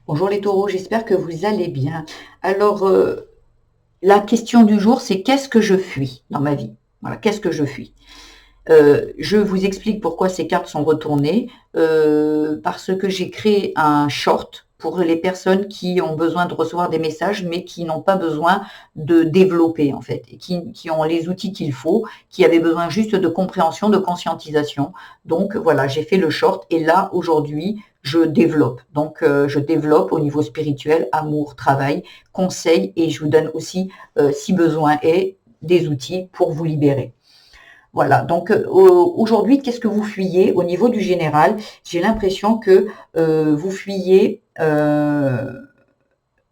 Bonjour les taureaux, j'espère que vous allez bien. Alors, la question du jour, c'est qu'est-ce que je fuis dans ma vie? Voilà, qu'est-ce que je fuis? Je vous explique pourquoi ces cartes sont retournées, parce que j'ai créé un short pour les personnes qui ont besoin de recevoir des messages, mais qui n'ont pas besoin de développer en fait, et qui ont les outils qu'il faut, qui avaient besoin juste de compréhension, de conscientisation. Donc voilà, j'ai fait le short et là aujourd'hui, je développe. Donc je développe au niveau spirituel, amour, travail, conseil et je vous donne aussi, si besoin est, des outils pour vous libérer. Voilà, donc aujourd'hui, qu'est-ce que vous fuyez au niveau du général? J'ai l'impression que vous fuyez il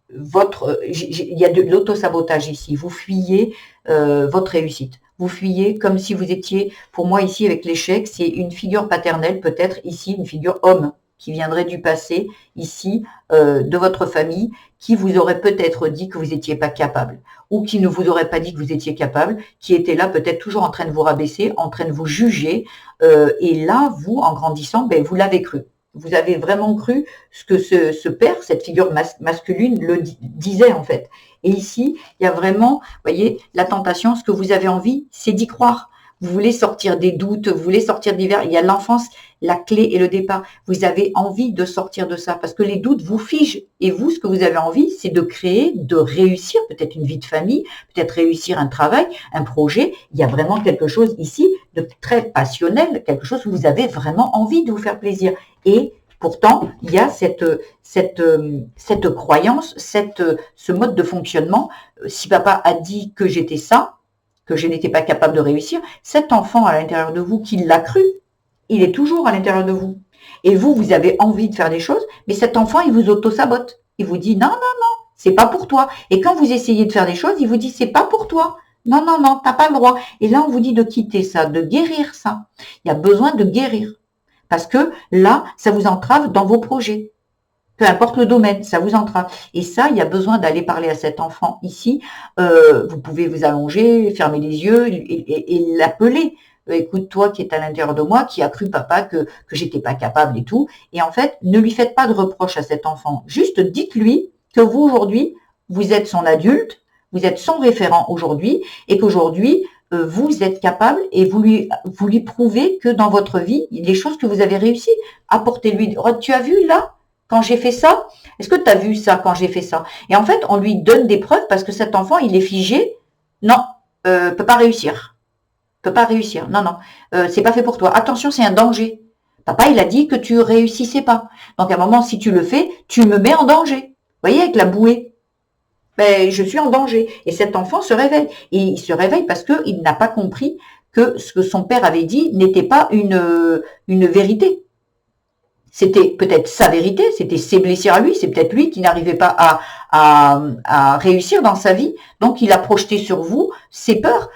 y a de l'autosabotage ici, vous fuyez votre réussite. Vous fuyez comme si vous étiez, pour moi ici avec l'échec, c'est une figure paternelle, peut-être ici une figure homme qui viendrait du passé, ici, de votre famille, qui vous aurait peut-être dit que vous n'étiez pas capable, ou qui ne vous aurait pas dit que vous étiez capable, qui était là peut-être toujours en train de vous rabaisser, en train de vous juger, et là, vous, en grandissant, ben, vous l'avez cru. Vous avez vraiment cru ce que ce père, cette figure masculine, le disait en fait. Et ici, il y a vraiment, vous voyez, la tentation, ce que vous avez envie, c'est d'y croire. Vous voulez sortir des doutes, vous voulez sortir d'hiver. Il y a l'enfance, la clé et le départ. Vous avez envie de sortir de ça parce que les doutes vous figent. Et vous, ce que vous avez envie, c'est de créer, de réussir peut-être une vie de famille, peut-être réussir un travail, un projet. Il y a vraiment quelque chose ici de très passionnel, quelque chose où vous avez vraiment envie de vous faire plaisir. Et pourtant, il y a cette croyance, ce mode de fonctionnement. Si papa a dit que j'étais ça, que je n'étais pas capable de réussir, cet enfant à l'intérieur de vous qui l'a cru, il est toujours à l'intérieur de vous. Et vous, vous avez envie de faire des choses, mais cet enfant, il vous auto-sabote. Il vous dit non, non, non, c'est pas pour toi. Et quand vous essayez de faire des choses, il vous dit c'est pas pour toi. Non, non, non, t'as pas le droit. Et là, on vous dit de quitter ça, de guérir ça. Il y a besoin de guérir. Parce que là, ça vous entrave dans vos projets. Peu importe le domaine, ça vous entrave. Et ça, il y a besoin d'aller parler à cet enfant ici. Vous pouvez vous allonger, fermer les yeux et l'appeler. Écoute, toi qui es à l'intérieur de moi, qui a cru papa que j'étais pas capable et tout. Et en fait, ne lui faites pas de reproches à cet enfant. Juste dites-lui que vous, aujourd'hui, vous êtes son adulte, vous êtes son référent aujourd'hui et qu'aujourd'hui, vous êtes capable et vous lui prouvez que dans votre vie, les choses que vous avez réussi, apportez-lui. Tu as vu là quand j'ai fait ça? Est-ce que tu as vu ça quand j'ai fait ça? Et en fait, on lui donne des preuves parce que cet enfant, il est figé. Non, peut pas réussir. Peut pas réussir. Non, non, c'est pas fait pour toi. Attention, c'est un danger. Papa, il a dit que tu réussissais pas. Donc à un moment, si tu le fais, tu me mets en danger. Vous voyez, avec la bouée. Ben, je suis en danger. Et cet enfant se réveille. Et il se réveille parce qu'il n'a pas compris que ce que son père avait dit n'était pas une vérité. C'était peut-être sa vérité, c'était ses blessures à lui, c'est peut-être lui qui n'arrivait pas à réussir dans sa vie. Donc, il a projeté sur vous ses peurs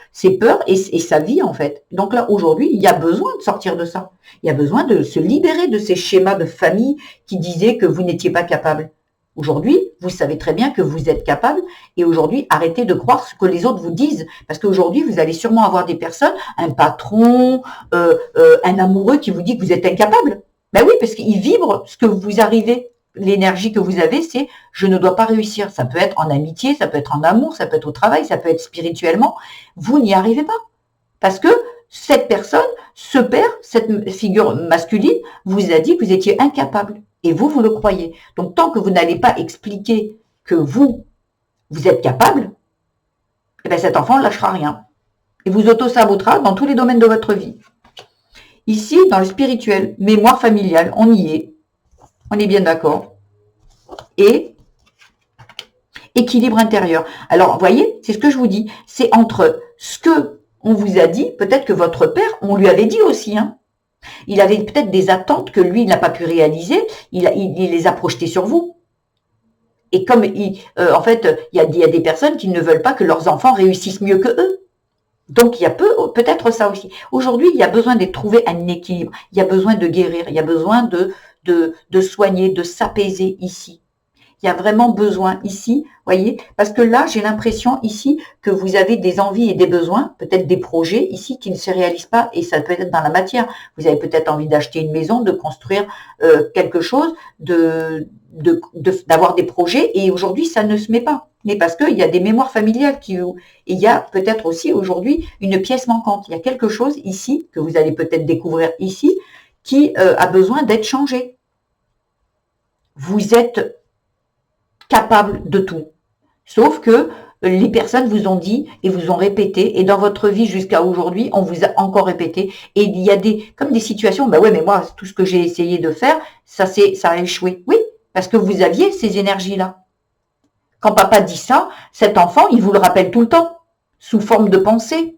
et sa vie, en fait. Donc là, aujourd'hui, il y a besoin de sortir de ça. Il y a besoin de se libérer de ces schémas de famille qui disaient que vous n'étiez pas capable. Aujourd'hui, vous savez très bien que vous êtes capable et aujourd'hui, arrêtez de croire ce que les autres vous disent. Parce qu'aujourd'hui, vous allez sûrement avoir des personnes, un patron, un amoureux qui vous dit que vous êtes incapable. Ben oui, parce qu'il vibre ce que vous arrivez, l'énergie que vous avez, c'est je ne dois pas réussir. Ça peut être en amitié, ça peut être en amour, ça peut être au travail, ça peut être spirituellement. Vous n'y arrivez pas. Parce que cette personne, ce père, cette figure masculine, vous a dit que vous étiez incapable. Et vous, vous le croyez. Donc, tant que vous n'allez pas expliquer que vous êtes capable, eh bien, cet enfant ne lâchera rien. Et vous auto-sabotera dans tous les domaines de votre vie. Ici, dans le spirituel, mémoire familiale, on y est. On est bien d'accord. Et équilibre intérieur. Alors, vous voyez, c'est ce que je vous dis. C'est entre ce que on vous a dit, peut-être que votre père, on lui avait dit aussi, hein. Il avait peut-être des attentes que lui, il n'a pas pu réaliser. Il les a projetées sur vous. Et comme, en fait, il y a des personnes qui ne veulent pas que leurs enfants réussissent mieux que eux. Donc, il y a peut-être ça aussi. Aujourd'hui, il y a besoin de trouver un équilibre. Il y a besoin de guérir. Il y a besoin de soigner, de s'apaiser ici. Il y a vraiment besoin ici, voyez, parce que là, j'ai l'impression ici que vous avez des envies et des besoins, peut-être des projets ici qui ne se réalisent pas, et ça peut être dans la matière. Vous avez peut-être envie d'acheter une maison, de construire quelque chose, d'avoir des projets, et aujourd'hui, ça ne se met pas. Mais parce qu'il y a des mémoires familiales et il y a peut-être aussi aujourd'hui une pièce manquante. Il y a quelque chose ici, que vous allez peut-être découvrir ici, qui a besoin d'être changé. Vous êtes capable de tout. Sauf que les personnes vous ont dit et vous ont répété, et dans votre vie jusqu'à aujourd'hui, on vous a encore répété. Et il y a comme des situations, bah ouais, mais moi, tout ce que j'ai essayé de faire, ça a échoué. Oui, parce que vous aviez ces énergies-là. Quand papa dit ça, cet enfant, il vous le rappelle tout le temps, sous forme de pensée.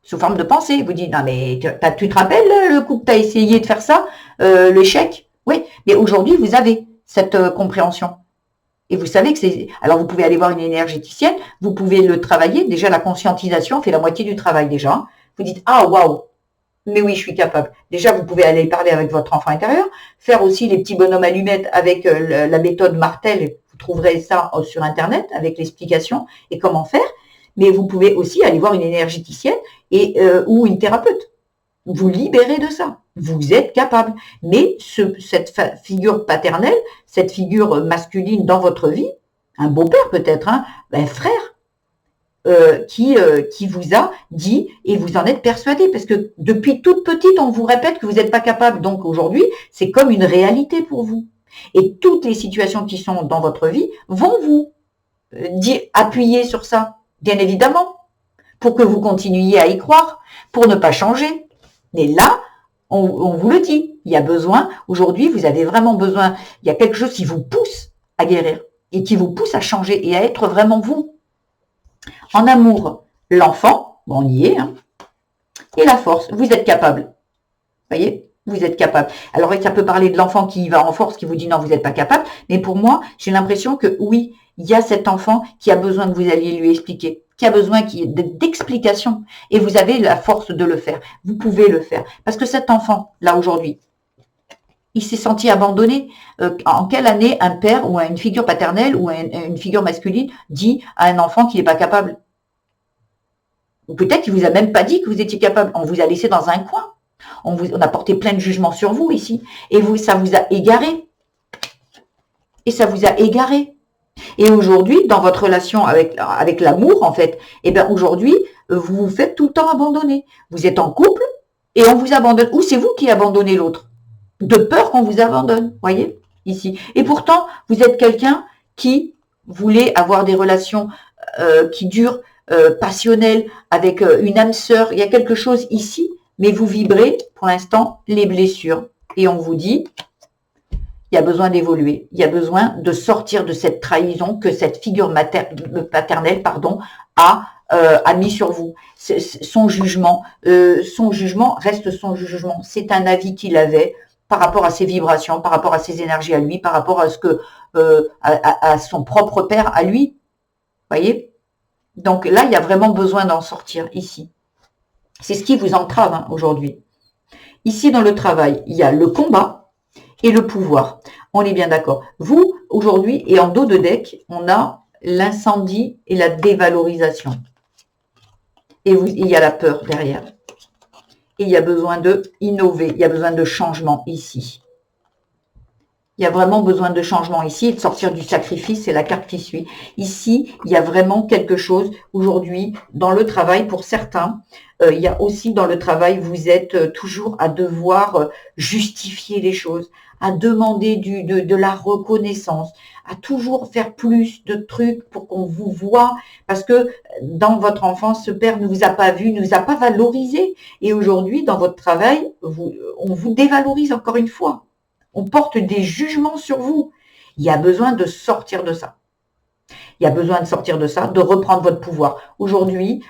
Sous forme de pensée. Il vous dit, non mais tu te rappelles le coup que tu as essayé de faire ça, l'échec? Oui, mais aujourd'hui, vous avez cette compréhension. Et vous savez que c'est... Alors, vous pouvez aller voir une énergéticienne, vous pouvez le travailler. Déjà, la conscientisation fait la moitié du travail déjà. Vous dites, ah, waouh, mais oui, je suis capable. Déjà, vous pouvez aller parler avec votre enfant intérieur, faire aussi les petits bonhommes allumettes avec la méthode Martel. Vous trouverez ça sur Internet avec l'explication et comment faire. Mais vous pouvez aussi aller voir une énergéticienne ou une thérapeute. Vous libérez de ça. Vous êtes capable. Mais cette figure paternelle, cette figure masculine dans votre vie, un beau-père peut-être, un frère, qui vous a dit et vous en êtes persuadé. Parce que depuis toute petite, on vous répète que vous n'êtes pas capable. Donc aujourd'hui, c'est comme une réalité pour vous. Et toutes les situations qui sont dans votre vie vont vous appuyer sur ça, bien évidemment, pour que vous continuiez à y croire, pour ne pas changer. Mais là, on vous le dit, il y a besoin, aujourd'hui, vous avez vraiment besoin, il y a quelque chose qui vous pousse à guérir et qui vous pousse à changer et à être vraiment vous. En amour, l'enfant, on y est, et la force, vous êtes capable. Vous voyez, vous êtes capable. Alors, ça peut parler de l'enfant qui va en force, qui vous dit non, vous n'êtes pas capable, mais pour moi, j'ai l'impression que oui, il y a cet enfant qui a besoin que vous alliez lui expliquer, qui a besoin d'explication, et vous avez la force de le faire. Vous pouvez le faire. Parce que cet enfant, là, aujourd'hui, il s'est senti abandonné. En quelle année un père ou une figure paternelle ou une figure masculine dit à un enfant qu'il n'est pas capable? Ou peut-être qu'il ne vous a même pas dit que vous étiez capable. On vous a laissé dans un coin. On a porté plein de jugements sur vous ici. Et ça vous a égaré. Et ça vous a égaré. Et aujourd'hui, dans votre relation avec l'amour, en fait, eh bien aujourd'hui, vous vous faites tout le temps abandonner. Vous êtes en couple et on vous abandonne. Ou c'est vous qui abandonnez l'autre. De peur qu'on vous abandonne, voyez, ici. Et pourtant, vous êtes quelqu'un qui voulait avoir des relations qui durent, passionnelles, avec une âme sœur. Il y a quelque chose ici, mais vous vibrez, pour l'instant, les blessures. Et on vous dit... il y a besoin d'évoluer, il y a besoin de sortir de cette trahison que cette figure paternelle a mis sur vous. Son jugement reste son jugement. C'est un avis qu'il avait par rapport à ses vibrations, par rapport à ses énergies à lui, par rapport à ce que à son propre père à lui. Voyez? Donc là, il y a vraiment besoin d'en sortir ici. C'est ce qui vous entrave aujourd'hui. Ici, dans le travail, il y a le combat et le pouvoir. On est bien d'accord. Vous, aujourd'hui, et en dos de deck, on a l'incendie et la dévalorisation. Et il y a la peur derrière. Et il y a besoin de innover, il y a besoin de changement ici. Il y a vraiment besoin de changement ici et de sortir du sacrifice, c'est la carte qui suit. Ici, il y a vraiment quelque chose aujourd'hui dans le travail pour certains. Il y a aussi dans le travail, vous êtes toujours à devoir justifier les choses, à demander de la reconnaissance, à toujours faire plus de trucs pour qu'on vous voit, parce que dans votre enfance, ce père ne vous a pas vu, ne vous a pas valorisé. Et aujourd'hui, dans votre travail, on vous dévalorise encore une fois. On porte des jugements sur vous. Il y a besoin de sortir de ça. Il y a besoin de sortir de ça, de reprendre votre pouvoir. Aujourd'hui,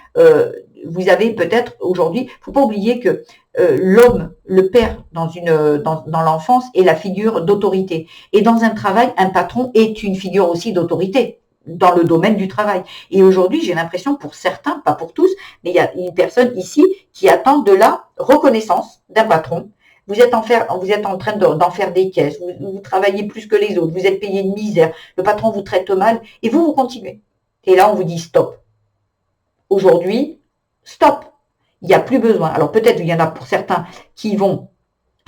vous avez peut-être, aujourd'hui, il ne faut pas oublier que l'homme, le père dans l'enfance est la figure d'autorité. Et dans un travail, un patron est une figure aussi d'autorité dans le domaine du travail. Et aujourd'hui, j'ai l'impression pour certains, pas pour tous, mais il y a une personne ici qui attend de la reconnaissance d'un patron, vous êtes en train d'en faire des caisses, vous travaillez plus que les autres, vous êtes payé de misère, le patron vous traite mal, et vous continuez. Et là, on vous dit stop. Aujourd'hui, stop. Il n'y a plus besoin. Alors peut-être il y en a pour certains qui vont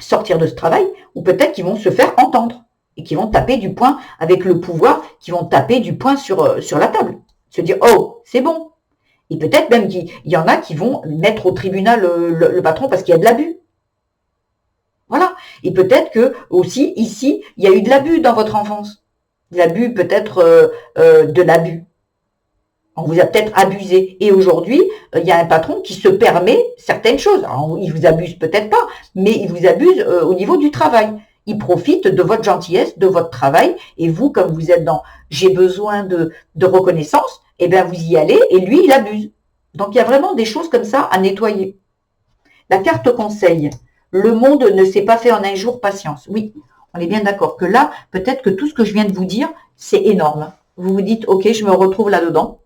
sortir de ce travail, ou peut-être qu'ils vont se faire entendre et qui vont taper du poing avec le pouvoir, qui vont taper du poing sur la table. Se dire, oh, c'est bon. Et peut-être même qu'il y en a qui vont mettre au tribunal le patron parce qu'il y a de l'abus. Voilà. Et peut-être que aussi, ici, il y a eu de l'abus dans votre enfance. De l'abus, peut-être de l'abus. On vous a peut-être abusé. Et aujourd'hui, il y a un patron qui se permet certaines choses. Alors, il vous abuse peut-être pas, mais il vous abuse au niveau du travail. Il profite de votre gentillesse, de votre travail. Et vous, comme vous êtes dans « j'ai besoin de reconnaissance », eh bien, vous y allez et lui, il abuse. Donc, il y a vraiment des choses comme ça à nettoyer. La carte conseil. Le monde ne s'est pas fait en un jour, patience. Oui, on est bien d'accord que là, peut-être que tout ce que je viens de vous dire, c'est énorme. Vous vous dites « ok, je me retrouve là-dedans ».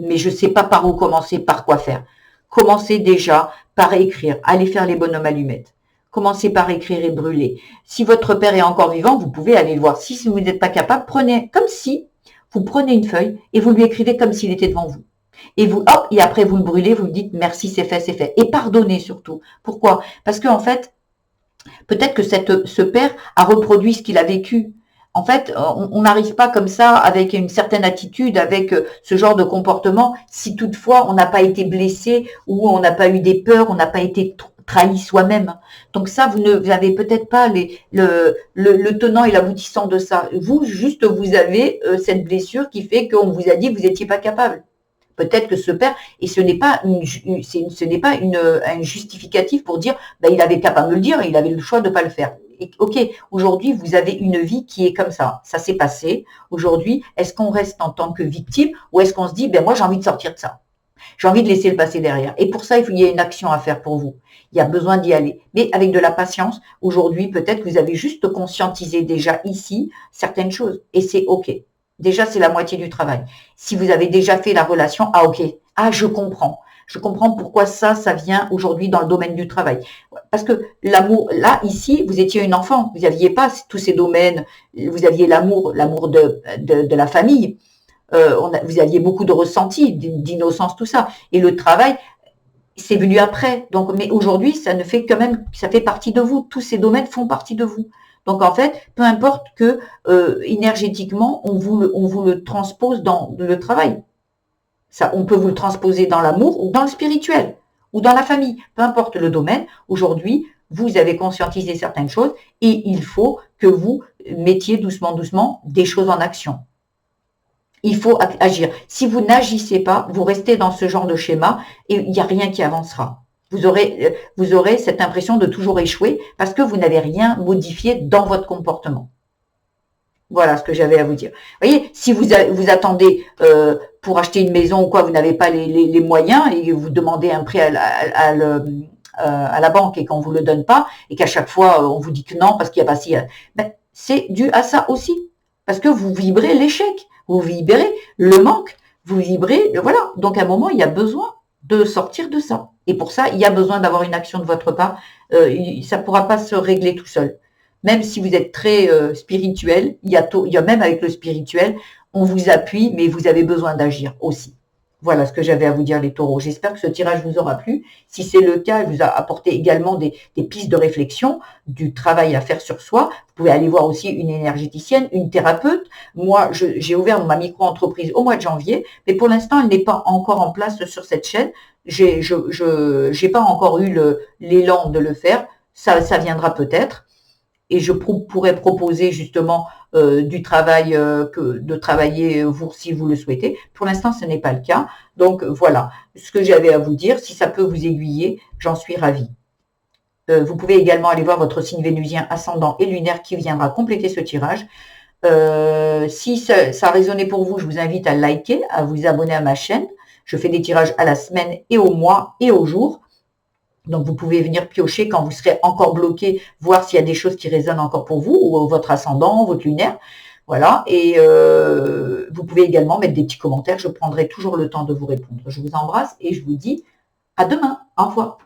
Mais je ne sais pas par où commencer, par quoi faire. Commencez déjà par écrire, allez faire les bonhommes allumettes. Commencez par écrire et brûler. Si votre père est encore vivant, vous pouvez aller le voir. Si vous n'êtes pas capable, prenez comme si vous prenez une feuille et vous lui écrivez comme s'il était devant vous. Et vous, hop, et après vous le brûlez, vous lui dites merci, c'est fait, c'est fait. Et pardonnez surtout. Pourquoi? Parce qu'en fait, peut-être que ce père a reproduit ce qu'il a vécu. En fait, on n'arrive pas comme ça avec une certaine attitude, avec ce genre de comportement, si toutefois on n'a pas été blessé ou on n'a pas eu des peurs, on n'a pas été trahi soi-même. Donc ça, vous n'avez peut-être pas le tenant et l'aboutissant de ça. Vous, juste, vous avez cette blessure qui fait qu'on vous a dit que vous n'étiez pas capable. Peut-être que ce père, et ce n'est pas un justificatif pour dire ben, il avait qu'à pas me le dire et il avait le choix de ne pas le faire. Et, ok, aujourd'hui, vous avez une vie qui est comme ça. Ça s'est passé. Aujourd'hui, est-ce qu'on reste en tant que victime ou est-ce qu'on se dit ben moi j'ai envie de sortir de ça. J'ai envie de laisser le passé derrière. Et pour ça, il y a une action à faire pour vous. Il y a besoin d'y aller. Mais avec de la patience, aujourd'hui, peut-être que vous avez juste conscientisé déjà ici certaines choses. Et c'est ok. Déjà, c'est la moitié du travail. Si vous avez déjà fait la relation, ah ok, ah je comprends. Je comprends pourquoi ça vient aujourd'hui dans le domaine du travail. Parce que l'amour, là, ici, vous étiez une enfant. Vous n'aviez pas tous ces domaines. Vous aviez l'amour de la famille. Vous aviez beaucoup de ressenti, d'innocence, tout ça. Et le travail, c'est venu après. Donc, mais aujourd'hui, ça ne fait quand même, ça fait partie de vous. Tous ces domaines font partie de vous. Donc en fait, peu importe que énergétiquement, on vous le transpose dans le travail. Ça, on peut vous le transposer dans l'amour ou dans le spirituel ou dans la famille. Peu importe le domaine, aujourd'hui, vous avez conscientisé certaines choses et il faut que vous mettiez doucement, doucement des choses en action. Il faut agir. Si vous n'agissez pas, vous restez dans ce genre de schéma et il n'y a rien qui avancera. Vous aurez cette impression de toujours échouer parce que vous n'avez rien modifié dans votre comportement. Voilà ce que j'avais à vous dire. Vous voyez, si vous attendez pour acheter une maison ou quoi, vous n'avez pas les moyens et vous demandez un prêt à la banque et qu'on ne vous le donne pas et qu'à chaque fois on vous dit que non parce qu'il n'y a pas si... Ben, c'est dû à ça aussi. Parce que vous vibrez l'échec, vous vibrez le manque, vous vibrez... Voilà, donc à un moment, il y a besoin de sortir de ça. Et pour ça, il y a besoin d'avoir une action de votre part. Ça ne pourra pas se régler tout seul. Même si vous êtes très spirituel, il y a même avec le spirituel, on vous appuie, mais vous avez besoin d'agir aussi. Voilà ce que j'avais à vous dire, les taureaux. J'espère que ce tirage vous aura plu. Si c'est le cas, il vous a apporté également des pistes de réflexion, du travail à faire sur soi. Vous pouvez aller voir aussi une énergéticienne, une thérapeute. Moi, j'ai ouvert ma micro-entreprise au mois de janvier, mais pour l'instant, elle n'est pas encore en place sur cette chaîne. J'ai pas encore eu l'élan de le faire. Ça viendra peut-être. Et je pourrais proposer justement du travail, de travailler vous si vous le souhaitez. Pour l'instant, ce n'est pas le cas. Donc voilà ce que j'avais à vous dire. Si ça peut vous aiguiller, j'en suis ravie. Vous pouvez également aller voir votre signe vénusien ascendant et lunaire qui viendra compléter ce tirage. Si ça a résonné pour vous, je vous invite à liker, à vous abonner à ma chaîne. Je fais des tirages à la semaine et au mois et au jour. Donc, vous pouvez venir piocher quand vous serez encore bloqué, voir s'il y a des choses qui résonnent encore pour vous, ou votre ascendant, votre lunaire. Voilà. Et vous pouvez également mettre des petits commentaires. Je prendrai toujours le temps de vous répondre. Je vous embrasse et je vous dis à demain. Au revoir.